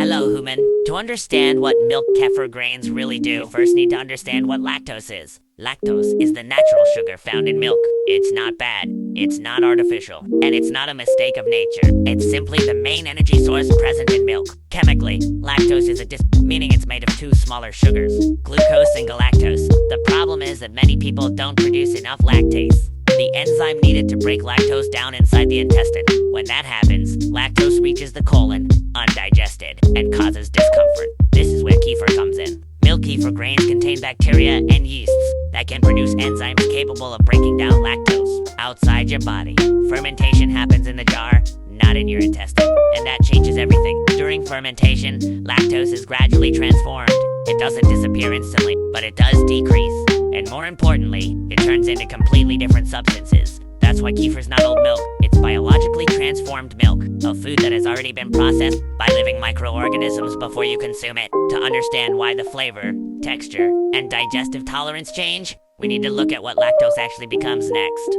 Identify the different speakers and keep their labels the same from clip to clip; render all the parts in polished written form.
Speaker 1: Hello, human. To understand what milk kefir grains really do, you first need to understand what lactose is. Lactose is the natural sugar found in milk. It's not bad, it's not artificial, and it's not a mistake of nature. It's simply the main energy source present in milk. Chemically, lactose is meaning it's made of two smaller sugars, glucose and galactose. The problem is that many people don't produce enough lactase, the enzyme needed to break lactose down inside the intestine. When that happens, lactose reaches the colon, undigested, and causes discomfort. This is where kefir comes in. Milk kefir grains contain bacteria and yeasts that can produce enzymes capable of breaking down lactose outside your body. Fermentation happens in the jar, not in your intestine, and that changes everything. During fermentation, lactose is gradually transformed. It doesn't disappear instantly, but it does decrease. And more importantly, it turns into completely different substances. That's why kefir's not old milk. It's biologically transformed milk, a food that has already been processed by living microorganisms before you consume it. To understand why the flavor, texture, and digestive tolerance change, we need to look at what lactose actually becomes next.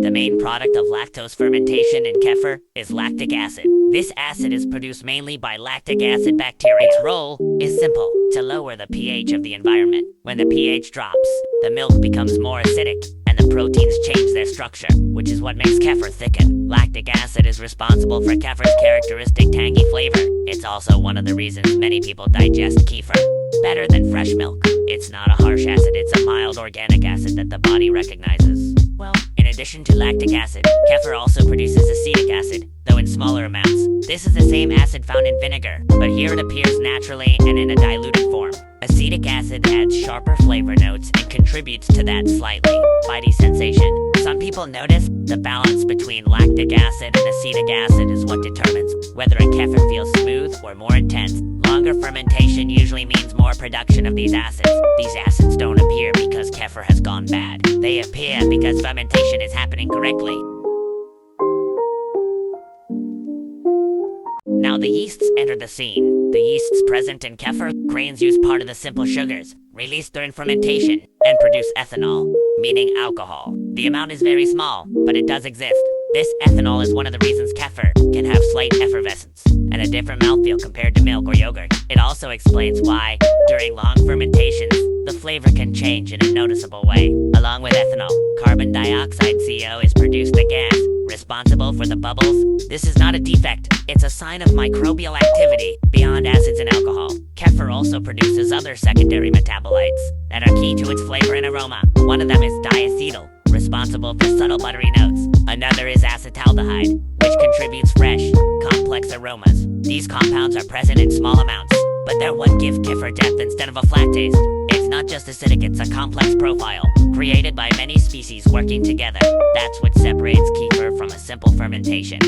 Speaker 1: The main product of lactose fermentation in kefir is lactic acid. This acid is produced mainly by lactic acid bacteria. Its role is simple: to lower the pH of the environment. When the pH drops, the milk becomes more acidic, and the proteins change their structure, which is what makes kefir thicken. Lactic acid is responsible for kefir's characteristic tangy flavor. It's also one of the reasons many people digest kefir better than fresh milk. It's not a harsh acid, it's a mild organic acid that the body recognizes. Well, in addition to lactic acid, kefir also produces acetic acid, though in smaller amounts. This is the same acid found in vinegar, but here it appears naturally and in a diluted form. Acetic acid adds sharper flavor notes and contributes to that slightly bitey sensation. Some people notice the balance between lactic acid and acetic acid is what determines whether a kefir feels smooth or more intense. Longer fermentation usually means more production of these acids. These acids don't appear because kefir has gone bad. They appear because fermentation is happening correctly. Now the yeasts enter the scene. The yeasts present in kefir grains use part of the simple sugars released during fermentation and produce ethanol, meaning alcohol. The amount is very small, but it does exist. This ethanol is one of the reasons kefir can have slight effervescence and a different mouthfeel compared to milk or yogurt. It also explains why, during long fermentations, the flavor can change in a noticeable way. Along with ethanol, carbon dioxide CO is produced, the gas responsible for the bubbles. This is not a defect, it's a sign of microbial activity beyond acids and alcohol. Kefir also produces other secondary metabolites that are key to its flavor and aroma. One of them is diacetyl, responsible for subtle buttery notes. Another is acetaldehyde, which contributes fresh, complex aromas. These compounds are present in small amounts, but they're what give kefir depth instead of a flat taste. It's not just acidic, it's a complex profile, created by many species working together. That's what separates kefir from a simple fermentation.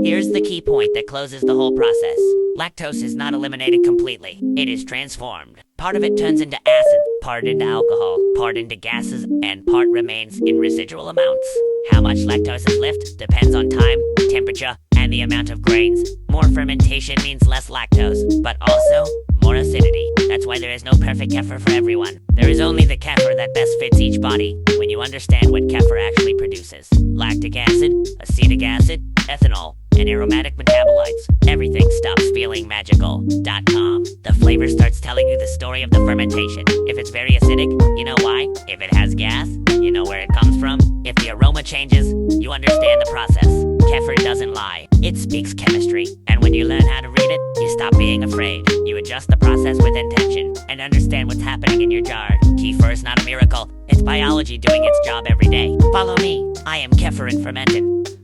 Speaker 1: Here's the key point that closes the whole process. Lactose is not eliminated completely. It is transformed. Part of it turns into acid, part into alcohol, part into gases, and part remains in residual amounts. How much lactose is left depends on time, temperature, and the amount of grains. More fermentation means less lactose, but also more acidity. That's why there is no perfect kefir for everyone. There is only the kefir that best fits each body when you understand what kefir actually produces. Lactic acid, acetic acid, ethanol, and aromatic metabolites. Everything stops feeling magical.com. The flavor starts telling you the story of the fermentation. If it's very acidic, you know why. If it has gas, you know where it comes from. If the aroma changes, you understand the process. Kefir doesn't lie. It speaks chemistry. And when you learn how to read it, you stop being afraid. You adjust the process with intention and understand what's happening in your jar. Kefir is not a miracle. It's biology doing its job every day. Follow me. I am Kefir and Fermentin'.